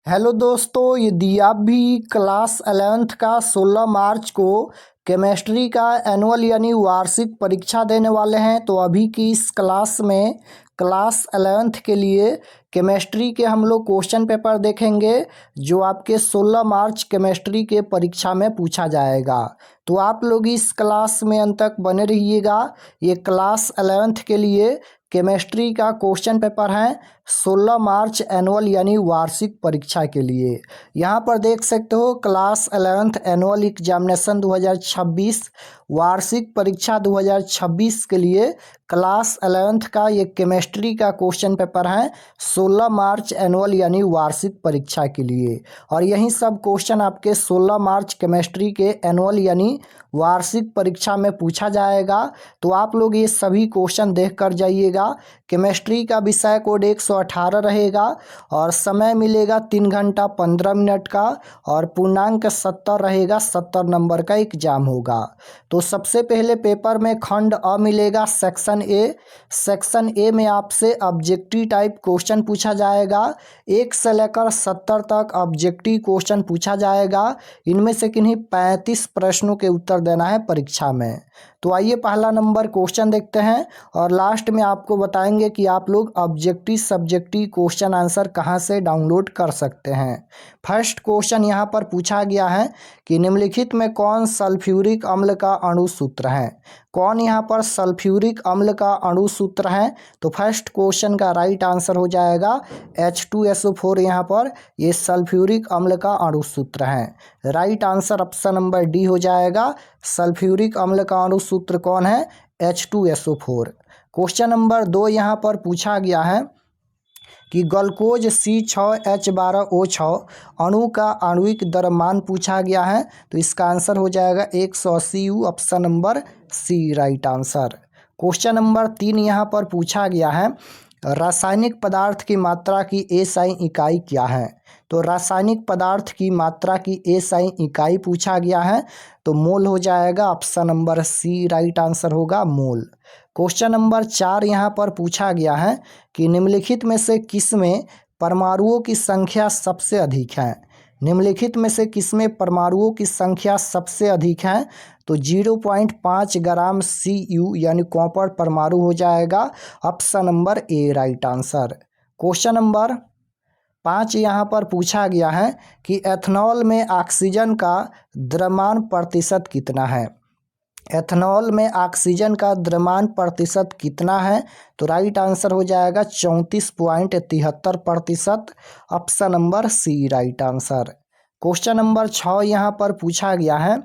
Hello दोस्तों, यदि आप भी क्लास 11th का 16 मार्च को केमिस्ट्री का एनुअल यानी वार्षिक परीक्षा देने वाले हैं तो अभी की इस क्लास में क्लास 11th के लिए केमिस्ट्री के हम लोग क्वेश्चन पेपर देखेंगे जो आपके 16 मार्च केमिस्ट्री के परीक्षा में पूछा जाएगा। तो आप लोग इस क्लास में अंत तक बने रहिएगा। ये क्लास 11th के लिए केमिस्ट्री का क्वेश्चन पेपर है 16 मार्च एनुअल यानी वार्षिक परीक्षा के लिए। यहाँ पर देख सकते हो क्लास 11th एनुअल एग्जामिनेशन 2026 वार्षिक परीक्षा 2026 के लिए क्लास 11th का ये केमिस्ट्री का क्वेश्चन पेपर है 16 मार्च एनुअल यानी वार्षिक परीक्षा के लिए। और यही सब क्वेश्चन आपके 16 मार्च केमिस्ट्री के एनुअल यानी वार्षिक परीक्षा में पूछा जाएगा। तो आप लोग ये सभी क्वेश्चन देख कर जाइएगा। केमिस्ट्री का विषय कोड 118 रहेगा और समय मिलेगा 3 घंटा 15 मिनट का और पूर्णांक 70 रहेगा। 70 नंबर का एग्जाम होगा। तो सबसे पहले पेपर में खंड अ मिलेगा सेक्शन ए। सेक्शन ए में आपसे ऑब्जेक्टिव टाइप क्वेश्चन पूछा जाएगा। 1 से लेकर 70 तक ऑब्जेक्टिव क्वेश्चन पूछा जाएगा। इनमें से किन्हीं 35 प्रश्नों के उत्तर देना है परीक्षा में। तो आइए पहला नंबर क्वेश्चन देखते हैं और लास्ट में आपको बताएंगे कि आप लोग ऑब्जेक्टिव सब्जेक्टिव क्वेश्चन आंसर कहां से डाउनलोड कर सकते हैं। फर्स्ट क्वेश्चन यहां पर पूछा गया है कि निम्नलिखित में कौन सल्फ्यूरिक अम्ल का अणु सूत्र है। कौन यहाँ पर सल्फ्यूरिक अम्ल का अणु सूत्र है। तो फर्स्ट क्वेश्चन का राइट आंसर हो जाएगा H2SO4। यहाँ पर ये सल्फ्यूरिक अम्ल का अणु सूत्र है। Right answer option number D हो जाएगा। सल्फ्यूरिक अम्ल का अणु सूत्र कौन है? H2SO4। क्वेश्चन नंबर 2 यहाँ पर पूछा गया है कि ग्लूकोज C6H12O6 अणु का आणविक द्रव्यमान पूछा गया है। तो इसका आंसर हो जाएगा 180 U। Option number C right answer. Question number 3 यहाँ पर पूछा गया है रासायनिक पदार्थ की मात्रा की SI इकाई क्या है। तो रासायनिक पदार्थ की मात्रा की SI इकाई पूछा गया है तो मोल हो जाएगा। Option number C right answer होगा मोल। क्वेश्चन नंबर 4 यहाँ पर पूछा गया है कि निम्नलिखित में से किसमें परमाणुओं की संख्या सबसे अधिक है। निम्नलिखित में से किसमें परमाणुओं की संख्या सबसे अधिक है। तो 0.5 ग्राम Cu यानी कॉपर परमाणु हो जाएगा। Option number A right answer. Question number 5 यहाँ पर पूछा गया है कि एथनॉल में ऑक्सीजन का द्रव्यमान प्रतिशत कितना है। एथनॉल में ऑक्सीजन का द्रव्यमान प्रतिशत कितना है। तो राइट आंसर हो जाएगा 34.73%। Option number C right answer. Question number 6 यहाँ पर पूछा गया है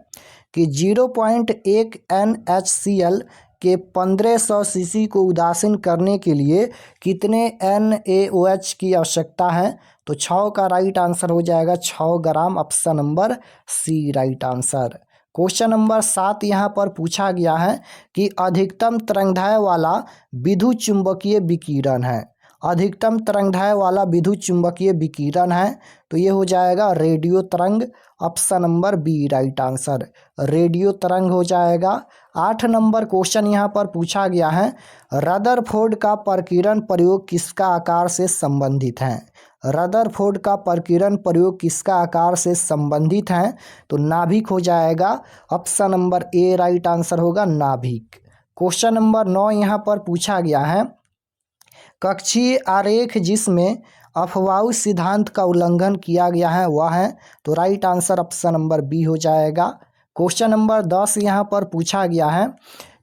कि 0.1 NaCl के 1500 सीसी को उदासीन करने के लिए कितने NaOH की आवश्यकता है। तो 6 का राइट आंसर हो जाएगा 6 gram. Option number C right answer. Question number 7 यहाँ पर पूछा गया है कि अधिकतम तरंगदैर्घ्य वाला विद्युत चुंबकीय विकिरण है। अधिकतम तरंगदैर्घ्य वाला विद्युत चुंबकीय विकिरण है तो ये हो जाएगा रेडियो तरंग। Option number B right answer. Radio तरंग हो जाएगा। 8 नंबर क्वेश्चन यहाँ पर पूछा गया है रदरफोर्ड का प्रकीर्णन प्रयोग किसका आकार से संबंधित है। रदरफोर्ड का प्रकीर्णन प्रयोग किसका आकार से संबंधित है। तो नाभिक हो जाएगा। Option number A right answer होगा नाभिक। क्वेश्चन नंबर 9 यहाँ पर पूछा गया है कक्षीय आरेख जिसमें अफवाऊ सिद्धांत का उल्लंघन किया गया है वह है। तो right answer option number B हो जाएगा। क्वेश्चन नंबर 10 यहाँ पर पूछा गया है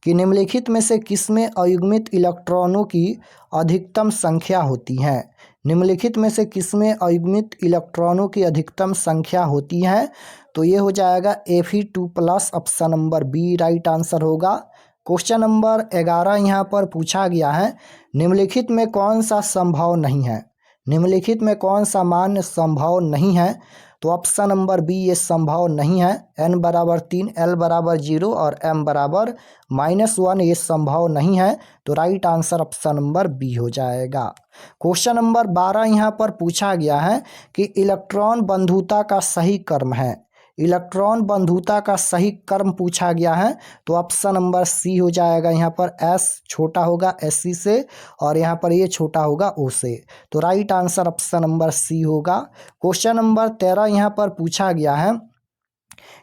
कि निम्नलिखित में से किसमें अयुग्मित इलेक्ट्रॉनों की अधिकतम संख्या होती है। निम्नलिखित में से किसमें अयुग्मित इलेक्ट्रॉनों की अधिकतम संख्या होती है। तो ये हो जाएगा Fe2+। Option number B right answer होगा। क्वेश्चन नंबर 11 यहाँ पर पूछा गया है निम्नलिखित में कौन सा संभव नहीं है। निम्नलिखित में कौन सा मान संभव नहीं है। तो ऑप्शन नंबर बी ये संभव नहीं है। n बराबर 3 l बराबर 0 और m बराबर -1 ये संभव नहीं है। तो right answer option number B हो जाएगा। क्वेश्चन नंबर 12 यहाँ पर पूछा गया है कि इलेक्ट्रॉन बंधुता का सही क्रम है। इलेक्ट्रॉन बंधुता का सही क्रम पूछा गया है, तो ऑप्शन नंबर सी हो जाएगा। यहाँ पर एस छोटा होगा Sc से और यहाँ पर ये छोटा होगा O से, तो right answer option number C होगा। क्वेश्चन नंबर 13 यहाँ पर पूछा गया है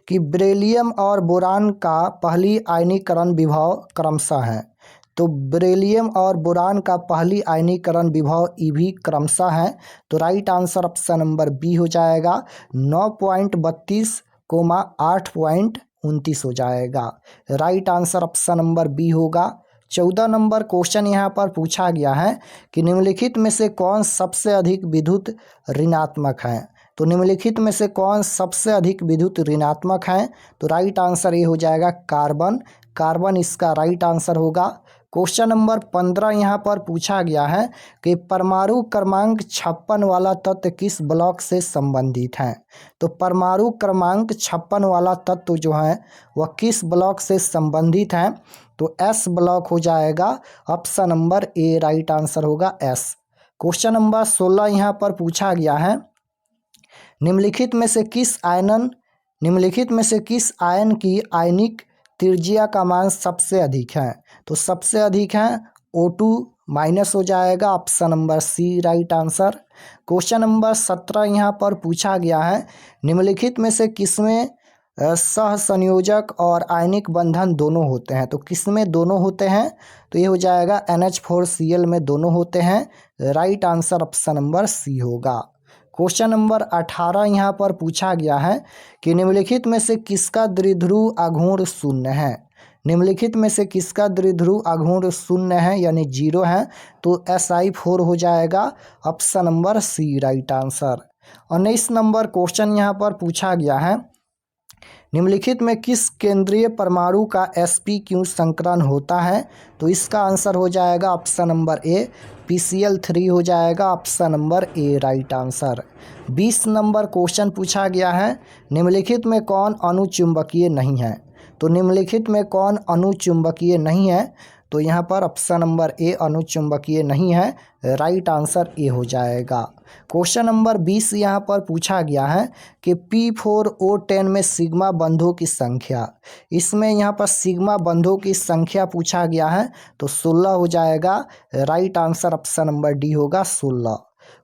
कि बेरिलियम और बोरान का पहली आयनीकरण विभव क्रमशः है। तो बेरिलियम और बोरान का पहली आयनीकरण विभव EV क्रमशः है, तो right answer option number B हो जाएगा। 9.32 8.29 हो जाएगा। Right answer option number B होगा। 14 नंबर क्वेश्चन यहाँ पर पूछा गया है कि निम्नलिखित में से कौन सबसे अधिक विद्युत ऋणात्मक है। तो निम्नलिखित में से कौन सबसे अधिक विद्युत ऋणात्मक है, तो राइट आंसर ये हो जाएगा कार्बन। कार्बन इसका राइट आंसर होगा। क्वेश्चन नंबर 15 यहाँ पर पूछा गया है कि परमाणु क्रमांक 56 वाला तत्व किस ब्लॉक से संबंधित है। तो परमाणु क्रमांक 56 वाला तत्व जो है वह किस ब्लॉक से संबंधित है, तो एस ब्लॉक हो जाएगा। Option number A right answer होगा एस। क्वेश्चन नंबर 16 यहाँ पर पूछा गया है निम्नलिखित में से किस आयन की आयनिक त्रिज्या का मान सबसे अधिक है। तो सबसे अधिक है O2 माइनस हो जाएगा। Option number C right answer. Question number 17 यहाँ पर पूछा गया है निम्नलिखित में से किसमें सहसंयोजक और आयनिक बंधन दोनों होते हैं। तो किसमें दोनों होते हैं, तो ये हो जाएगा NH4Cl में दोनों होते हैं। Right answer option number C होगा। क्वेश्चन नंबर 18 यहाँ पर पूछा गया है कि निम्नलिखित में से किसका द्विध्रुव आघूर्ण शून्य है। निम्नलिखित में से किसका द्विध्रुव आघूर्ण शून्य है यानी 0 है, तो Si4 हो जाएगा। Option number C right answer. 19 number question यहाँ पर पूछा गया है निम्नलिखित में किस केंद्रीय परमाणु का sp3 संकरण होता है। तो इसका आंसर हो जाएगा ऑप्शन नंबर ए PCl3 हो जाएगा। Option number A right answer. 20 number question पूछा गया है निम्नलिखित में कौन अनुचुंबकीय नहीं है। तो निम्नलिखित में कौन अनुचुंबकीय नहीं है, तो यहाँ पर ऑप्शन नंबर ए अनुचुंबकीय नहीं है। राइट आंसर ए हो जाएगा। क्वेश्चन नंबर 20 यहाँ पर पूछा गया है कि P4O10 में सिग्मा बंधों की संख्या, इसमें यहाँ पर सिग्मा बंधों की संख्या पूछा गया है, तो 16 हो जाएगा। Right answer option number D होगा 16।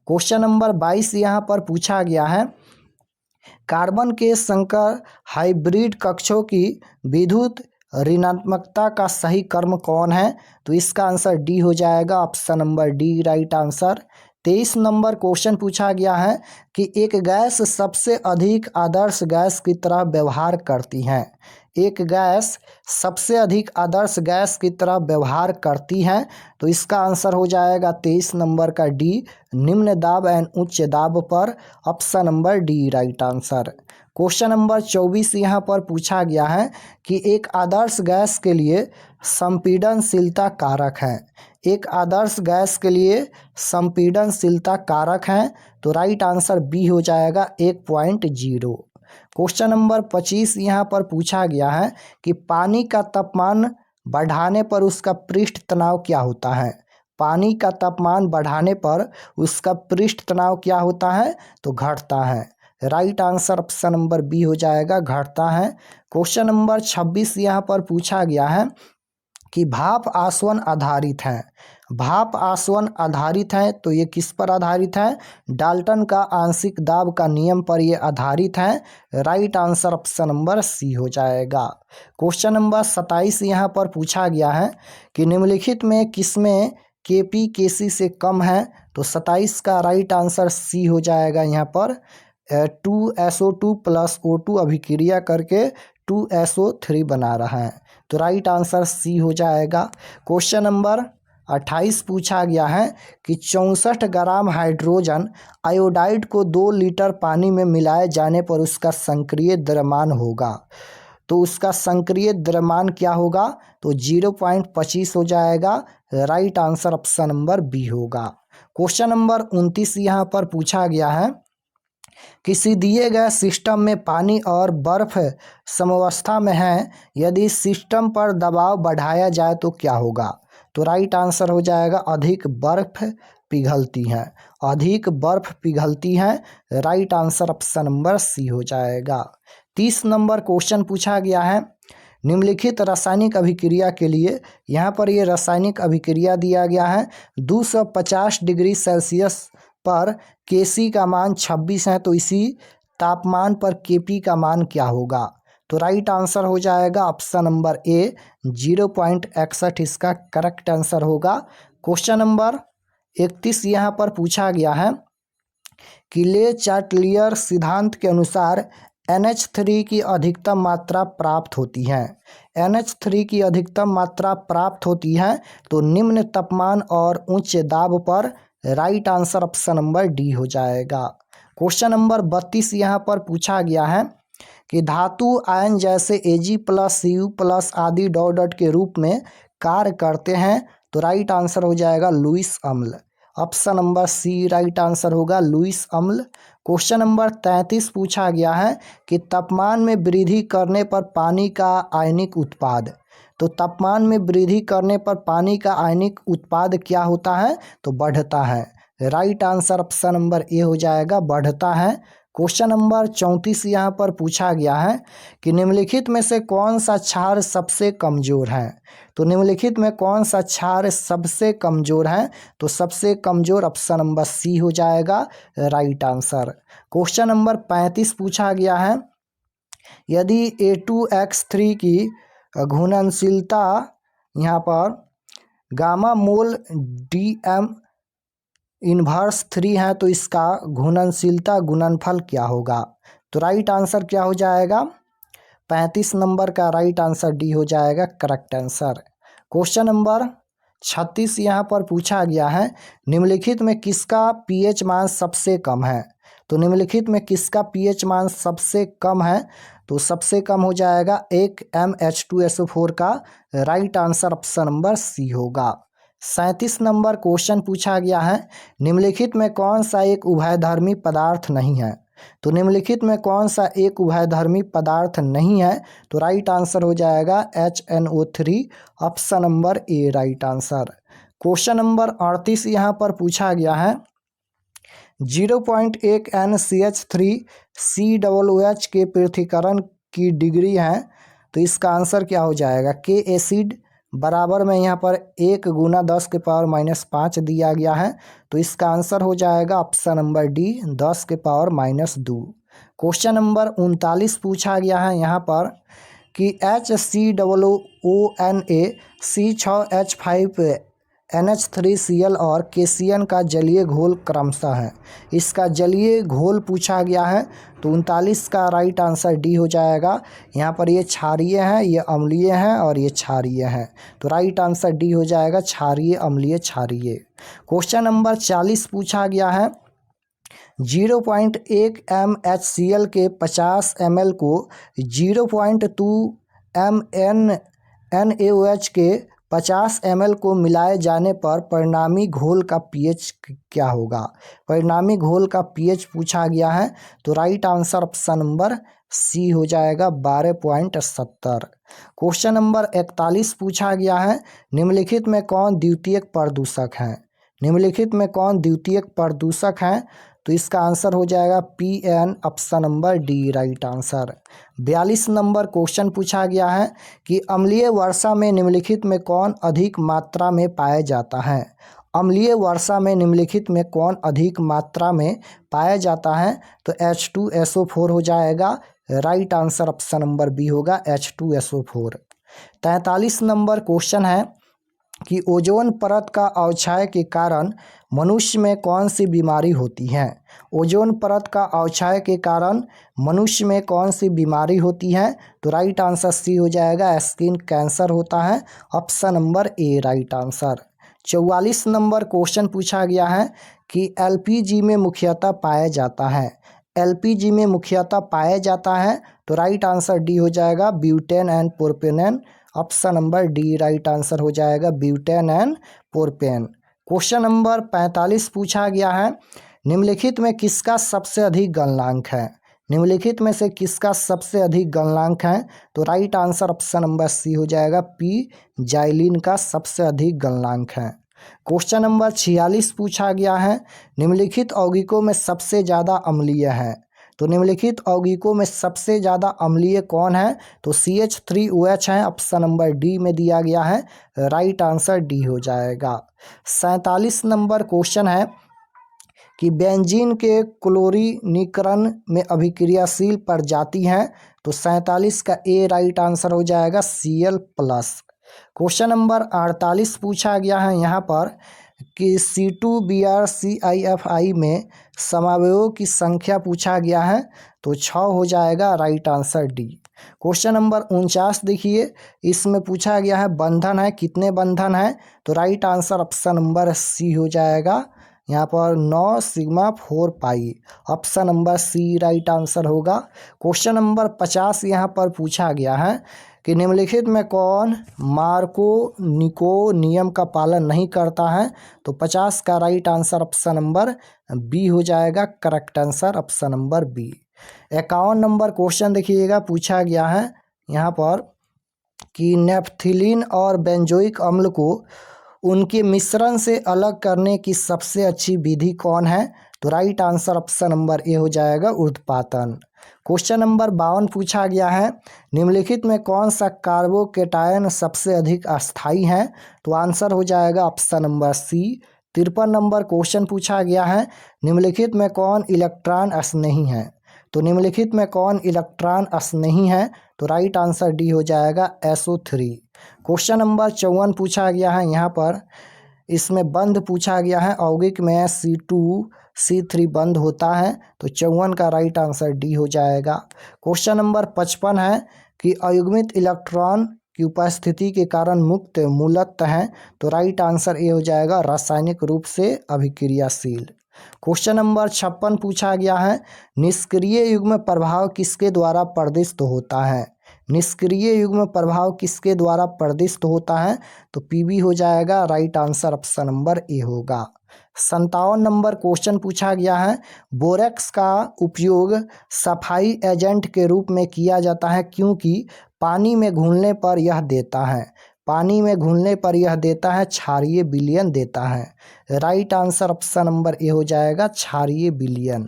क्वेश्चन नंबर 22 यहाँ पर पूछा गया है कार्बन के संकर हाइब्रिड कक्षों की विद्युत ऋणात्मकता का सही क्रम कौन है, तो इसका आंसर डी हो जाएगा। Option number D right answer. 23 number question पूछा गया है कि एक गैस सबसे अधिक आदर्श गैस की तरह व्यवहार करती है। एक गैस सबसे अधिक आदर्श गैस की तरह व्यवहार करती है, तो इसका आंसर हो जाएगा 23 नंबर का डी निम्न दाब एंड उच्च दाब पर। Option number D right answer. Question number 24 यहाँ पर पूछा गया है कि एक आदर्श गैस के लिए संपीड़नशीलता कारक है। एक आदर्श गैस के लिए संपीड़नशीलता कारक है, तो राइट आंसर बी हो जाएगा 1.0। क्वेश्चन नंबर 25 यहाँ पर पूछा गया है कि पानी का तापमान बढ़ाने पर उसका पृष्ठ तनाव क्या होता है। पानी का तापमान बढ़ाने पर उसका पृष्ठ तनाव क्या होता है, तो घटता है। Right answer option number B हो जाएगा घटता है। क्वेश्चन नंबर 26 यहाँ पर पूछा गया है कि भाप आसवन आधारित है। भाप आसवन आधारित है, तो ये किस पर आधारित है, डाल्टन का आंशिक दाब का नियम पर ये आधारित है। Right answer option number C हो जाएगा। क्वेश्चन नंबर 27 यहाँ पर पूछा गया है कि निम्नलिखित में किसमें Kp Kc से कम है, तो 27 का राइट आंसर सी हो जाएगा। यहाँ पर 2SO2 + O2 अभिक्रिया करके 2SO3 बना रहा है, तो राइट आंसर सी हो जाएगा। क्वेश्चन नंबर 28 पूछा गया है कि 64 ग्राम हाइड्रोजन आयोडाइड को 2 लीटर पानी में मिलाए जाने पर उसका संक्रिय द्रव्यमान होगा, तो उसका संक्रिय द्रव्यमान क्या होगा, तो 0.25 हो जाएगा। Right answer option number B होगा। क्वेश्चन नंबर 29 यहाँ पर पूछा गया है किसी दिए गए सिस्टम में पानी और बर्फ समवस्था में है, यदि सिस्टम पर दबाव बढ़ाया जाए तो क्या होगा, तो राइट आंसर हो जाएगा अधिक बर्फ पिघलती है। अधिक बर्फ पिघलती हैं? Right answer option number C हो जाएगा। 30 नंबर क्वेश्चन पूछा गया है, निम्नलिखित रासायनिक अभिक्रिया के लिए, यहाँ पर ये रासायनिक अभिक्रिया दिया गया है। 250 डिग्री सेल्सियस पर Kc का मान 26 है, तो इसी तापमान पर Kp का मान क्या होगा? तो राइट आंसर हो जाएगा ऑप्शन नंबर ए 0.61 इसका करेक्ट आंसर होगा। क्वेश्चन नंबर 31 यहाँ पर पूछा गया है कि ले चार्टिलियर सिद्धांत के अनुसार NH3 की अधिकतम मात्रा प्राप्त होती है। NH3 की अधिकतम मात्रा प्राप्त होती है तो निम्न तापमान और उच्च दाब पर। Right answer option number D हो जाएगा। क्वेश्चन नंबर 32 यहाँ पर पूछा गया है कि धातु आयन जैसे Ag+, Cu+ आदि डॉट डॉट के रूप में कार्य करते हैं, तो राइट आंसर हो जाएगा लुईस अम्ल। Option number C right answer होगा लुईस अम्ल। क्वेश्चन नंबर 33 पूछा गया है कि तापमान में वृद्धि करने पर पानी का आयनिक उत्पाद, तो तापमान में वृद्धि करने पर पानी का आयनिक उत्पाद क्या होता है? तो बढ़ता है। Right answer option number A हो जाएगा बढ़ता है। क्वेश्चन नंबर 34 यहाँ पर पूछा गया है कि निम्नलिखित में से कौन सा क्षार सबसे कमजोर है? तो निम्नलिखित में कौन सा क्षार सबसे कमजोर है? तो सबसे कमजोर ऑप्शन नंबर सी हो जाएगा राइट आंसर। क्वेश्चन नंबर 35 पूछा गया है, यदि A2X3 की घुलनशीलता यहाँ पर गामा मोल DM इन्वर्स 3 है, तो इसका घुलनशीलता गुणनफल क्या होगा? तो राइट आंसर क्या हो जाएगा? 35 नंबर का राइट आंसर डी हो जाएगा करेक्ट आंसर। क्वेश्चन नंबर 36 यहाँ पर पूछा गया है, निम्नलिखित में किसका pH मान सबसे कम है? तो निम्नलिखित में किसका pH मान सबसे कम है? तो सबसे कम हो जाएगा एक MH2SO4 का। Right answer option number C होगा। 37 नंबर क्वेश्चन पूछा गया है, निम्नलिखित में कौन सा एक उभयधर्मी पदार्थ नहीं है? तो निम्नलिखित में कौन सा एक उभयधर्मी पदार्थ नहीं है? तो राइट आंसर हो जाएगा HNO3 option number A right answer. Question number 38 यहाँ पर पूछा गया है, 0.1 NCH3COOH के पृथक्करण की डिग्री है, तो इसका आंसर क्या हो जाएगा? K एसिड बराबर में यहाँ पर 1 × 10⁻⁻5 दिया गया है, तो इसका आंसर हो जाएगा option number D 10⁻2। Question number 39 पूछा गया है यहाँ पर कि HCOONA C6H5NH3Cl और KCN का जलीय घोल क्रमशः है। इसका जलीय घोल पूछा गया है, तो 39 का राइट आंसर डी हो जाएगा। यहाँ पर ये क्षारीय हैं, ये अम्लीय हैं और ये क्षारीय हैं, तो राइट आंसर डी हो जाएगा क्षारीय अम्लीय क्षारीय। क्वेश्चन नंबर 40 पूछा गया है, 0.1 MHCl के 50 ml को 0.2 NaOH के 50 ml को मिलाए जाने पर परिणामी घोल का pH क्या होगा? परिणामी घोल का pH पूछा गया है, तो right answer option number C हो जाएगा 12.70। क्वेश्चन नंबर 41 पूछा गया है, निम्नलिखित में कौन द्वितीयक प्रदूषक है? निम्नलिखित में कौन द्वितीयक प्रदूषक है? तो इसका आंसर हो जाएगा PN option number D right answer. 42 number question पूछा गया है कि अम्लीय वर्षा में निम्नलिखित में कौन अधिक मात्रा में पाया जाता है? अम्लीय वर्षा में निम्नलिखित में कौन अधिक मात्रा में पाया जाता है? तो H2SO4 हो जाएगा। Right answer option number B होगा H2SO4। 43 नंबर क्वेश्चन है कि ओजोन परत का अवक्षय के कारण मनुष्य में कौन सी बीमारी होती है? ओजोन परत का अवक्षय के कारण मनुष्य में कौन सी बीमारी होती है? तो राइट आंसर सी हो जाएगा स्किन कैंसर होता है। Option number A right answer. 44 number question पूछा गया है कि LPG में मुख्यतः पाया जाता है। LPG में मुख्यतः पाया जाता है, तो राइट आंसर डी हो जाएगा butane and propanone. Option number D right answer हो जाएगा butane and propane. Question number 45 पूछा गया है, निम्नलिखित में किसका सबसे अधिक गलनांक है? निम्नलिखित में से किसका सबसे अधिक गलनांक है? तो right answer option number C हो जाएगा P जाइलिन का सबसे अधिक गलनांक है। क्वेश्चन नंबर 46 पूछा गया है, निम्नलिखित यौगिकों में सबसे ज़्यादा अम्लीय है। तो निम्नलिखित यौगिकों में सबसे ज़्यादा अम्लीय कौन है? तो CH3OH है, ऑप्शन नंबर डी में दिया गया है, राइट आंसर डी हो जाएगा। 47 नंबर क्वेश्चन है कि बेंजीन के क्लोरीनीकरण में अभिक्रियाशील प्रजाति हैं। तो 47 का ए राइट आंसर हो जाएगा Cl+। क्वेश्चन नंबर 48 पूछा गया है यहाँ पर कि C2BrClF में समावयवों की संख्या पूछा गया है। तो 6 हो जाएगा, right answer D. Question number 49 देखिए, इसमें पूछा गया है बंधन है, कितने बंधन है? तो right answer option number C हो जाएगा। यहाँ पर 9 sigma 4 pi, option number C right answer होगा। क्वेश्चन नंबर 50 यहाँ पर पूछा गया है कि निम्नलिखित में कौन मार्को-निको नियम का पालन नहीं करता है? तो 50 का right answer option number B हो जाएगा, correct answer option number B. 51 number question देखिएगा, पूछा गया है यहाँ पर कि नेफ्थिलीन और बेंजोइक अम्ल को उनके मिश्रण से अलग करने की सबसे अच्छी विधि कौन है? तो right answer option number A हो जाएगा, ऊर्ध्वपातन। क्वेश्चन नंबर 52 पूछा गया है, निम्नलिखित में कौन सा कार्बोकेटायन सबसे अधिक अस्थायी है? तो आंसर हो जाएगा option number C. 53 number question पूछा गया है, निम्नलिखित में कौन इलेक्ट्रॉन स्नेही है? तो निम्नलिखित में कौन इलेक्ट्रॉन स्नेही है? तो राइट आंसर डी हो जाएगा, SO3। क्वेश्चन नंबर 54 पूछा गया है यहाँ पर, इसमें बंध पूछा गया है, यौगिक में C2C3 बंध होता है। तो 54 का राइट आंसर डी हो जाएगा। क्वेश्चन नंबर 55 है कि अयुग्मित इलेक्ट्रॉन की उपस्थिति के कारण मुक्त मूलतः हैं। तो राइट आंसर ए हो जाएगा, रासायनिक रूप से अभिक्रियाशील। क्वेश्चन नंबर 56 पूछा गया है, निष्क्रिय युग्म प्रभाव किसके द्वारा प्रदर्शित होता है? निष्क्रिय युग्म प्रभाव किसके द्वारा प्रदर्शित होता है? तो पीबी हो जाएगा, right answer option number A होगा। 57 नंबर क्वेश्चन पूछा गया है, बोरेक्स का उपयोग सफाई एजेंट के रूप में किया जाता है क्योंकि पानी में घुलने पर यह देता है, पानी में घुलने पर यह देता है क्षारीय विलयन देता है। Right answer option number A हो जाएगा, क्षारीय विलयन।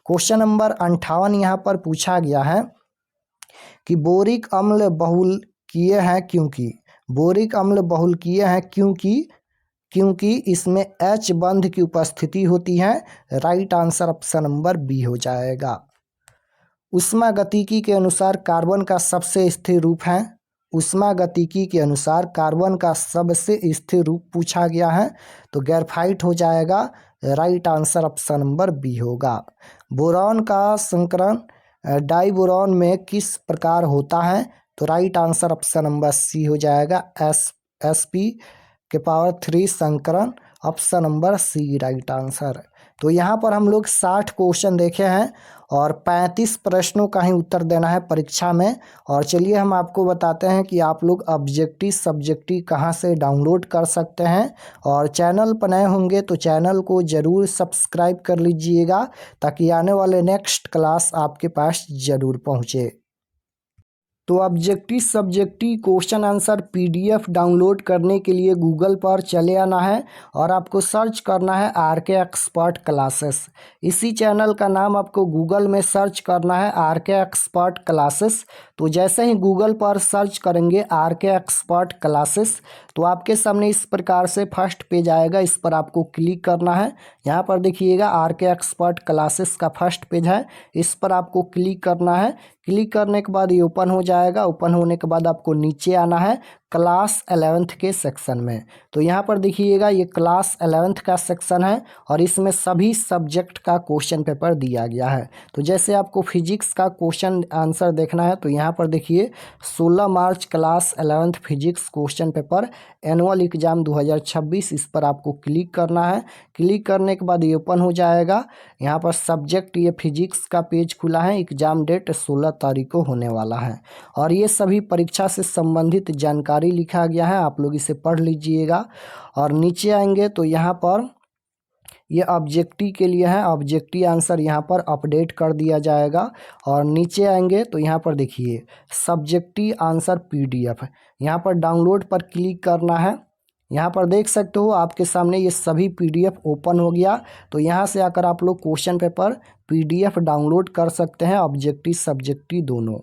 क्वेश्चन नंबर 58 यहाँ पर पूछा गया है कि बोरिक अम्ल बहुलकीय है क्योंकि, बोरिक अम्ल बहुलकीय है क्योंकि इसमें H बंध की उपस्थिति होती है। Right answer option number B हो जाएगा। ऊष्मागतिकी के अनुसार कार्बन का सबसे स्थिर रूप है, ऊष्मागतिकी के अनुसार कार्बन का सबसे स्थिर रूप पूछा गया है। तो ग्रेफाइट हो जाएगा, right answer option number B होगा। बोरॉन का संकरण डाइबोरॉन में किस प्रकार होता है? तो right answer option number C हो जाएगा, sp⁴ संकरण, option number C right answer. तो यहाँ पर हम लोग 60 क्वेश्चन देखे हैं और 35 प्रश्नों का ही उत्तर देना है परीक्षा में। और चलिए हम आपको बताते हैं कि आप लोग ऑब्जेक्टिव सब्जेक्टिव कहाँ से डाउनलोड कर सकते हैं। और चैनल पर नए होंगे तो चैनल को ज़रूर सब्सक्राइब कर लीजिएगा ताकि आने वाले नेक्स्ट क्लास आपके पास ज़रूर पहुँचे। तो objective subjective question answer PDF download करने के लिए गूगल पर चले आना है और आपको सर्च करना है RK एक्सपर्ट क्लासेस। इसी चैनल का नाम आपको गूगल में सर्च करना है, RK एक्सपर्ट क्लासेस। तो जैसे ही गूगल पर सर्च करेंगे RK एक्सपर्ट क्लासेस तो आपके सामने इस प्रकार से फर्स्ट पेज आएगा, इस पर आपको क्लिक करना है। यहाँ पर देखिएगा RK एक्सपर्ट क्लासेस का फर्स्ट पेज है, इस पर आपको क्लिक करना है। क्लिक करने के बाद ये ओपन हो जाएगा। ओपन होने के बाद आपको नीचे आना है क्लास 11th के सेक्शन में। तो यहाँ पर देखिएगा ये क्लास 11th का सेक्शन है और इसमें सभी सब्जेक्ट का क्वेश्चन पेपर दिया गया है। तो जैसे आपको फिजिक्स का क्वेश्चन आंसर देखना है तो यहाँ पर देखिए 16 March class 11th physics question paper annual exam 2026, इस पर आपको क्लिक करना है। क्लिक करने के बाद ये ओपन हो जाएगा। यहाँ पर सब्जेक्ट ये फिजिक्स का पेज खुला है, एग्जाम डेट 16 तारीख को होने वाला है और ये सभी परीक्षा से संबंधित जानकारी लिखा गया है, आप लोग इसे पढ़ लीजिएगा। और नीचे आएंगे तो यहाँ पर ये ऑब्जेक्टिव के लिए है, ऑब्जेक्टिव आंसर यहाँ पर अपडेट कर दिया जाएगा। और नीचे आएंगे तो यहाँ पर देखिए सब्जेक्टिव आंसर PDF, यहाँ पर डाउनलोड पर क्लिक करना है। यहाँ पर देख सकते हो आपके सामने ये सभी PDF ओपन हो गया। तो यहाँ से आकर आप लोग क्वेश्चन पेपर PDF डाउनलोड कर सकते हैं, ऑब्जेक्टिव सब्जेक्टिव दोनों।